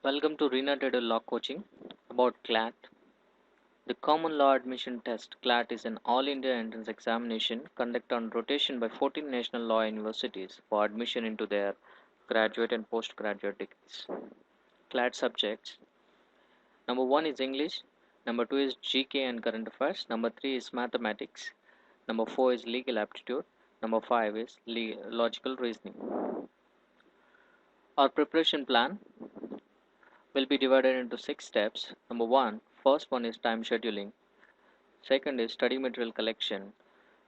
Welcome to Rina Tedder Law Coaching about CLAT. The Common Law Admission Test. CLAT is an all India entrance examination conducted on rotation by 14 national law universities for admission into their graduate and postgraduate degrees. CLAT subjects: number 1 is English, number 2 is GK and current affairs, number 3 is mathematics, number 4 is legal aptitude, number 5 is logical reasoning. Our preparation plan will be divided into 6 steps. Number 1, first one is time scheduling. Second is study material collection.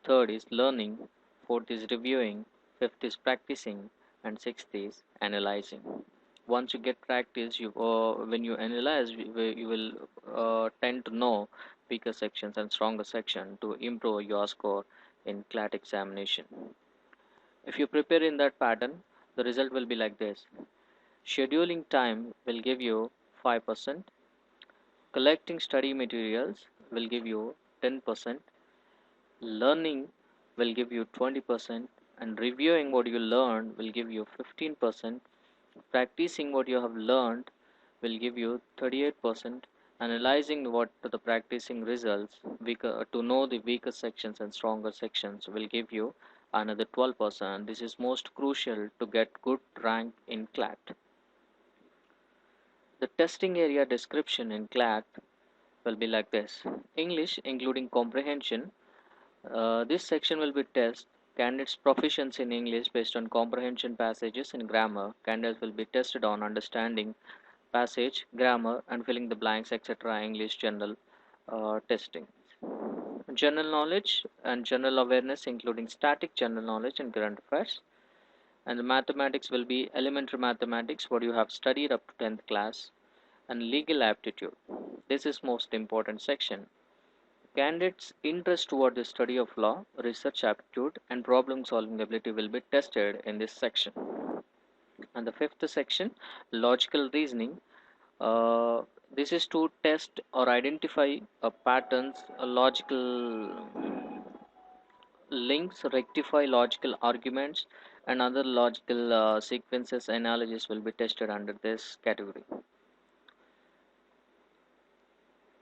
Third is learning. Fourth is reviewing. Fifth is practicing. And sixth is analyzing. Once you get practice, when you analyze, you will tend to know weaker sections and stronger section to improve your score in CLAT examination. If you prepare in that pattern, the result will be like this. Scheduling time will give you 5%. Collecting study materials will give you 10%. Learning will give you 20%. And reviewing what you learned will give you 15%. Practicing what you have learned will give you 38%. Analyzing what the practicing results to know the weaker sections and stronger sections will give you another 12%. This is most crucial to get good rank in CLAT. The testing area description in CLAT will be like this. English, including comprehension. This section will be test candidates' proficiency in English based on comprehension passages and grammar. Candidates will be tested on understanding passage, grammar, and filling the blanks, etc. English general testing. General knowledge and general awareness, including static general knowledge and current affairs. And the mathematics will be elementary mathematics, what you have studied up to 10th class, and legal aptitude. This is most important section. Candidates' interest toward the study of law, research aptitude, and problem solving ability will be tested in this section. And the fifth section, logical reasoning. This is to test or identify patterns, logical links, rectify logical arguments, and other logical sequences analysis will be tested under this category.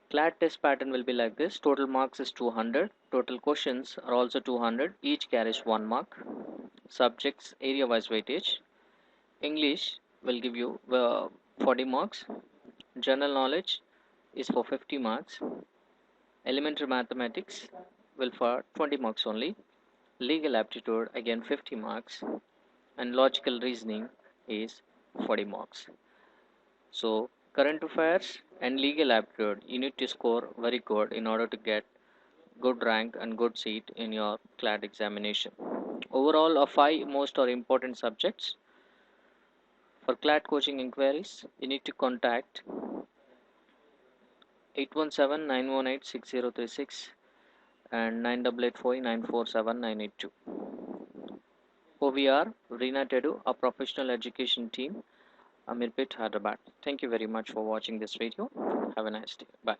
CLAT test pattern will be like this. Total marks is 200. Total questions are also 200. Each carries 1 mark. Subjects area wise weightage. English will give you 40 marks. General knowledge is for 50 marks. Elementary mathematics will for 20 marks only. Legal aptitude again 50 marks. And logical reasoning is 40 marks. So current affairs and legal aptitude, you need to score very good in order to get good rank and good seat in your CLAT examination. Overall, 5 most are important subjects. For CLAT coaching inquiries, you need to contact 817-918-6036 and 9884-947-982. OVR, Reena Tedu, a professional education team, Amirpet, Hyderabad. Thank you very much for watching this video. Have a nice day. Bye.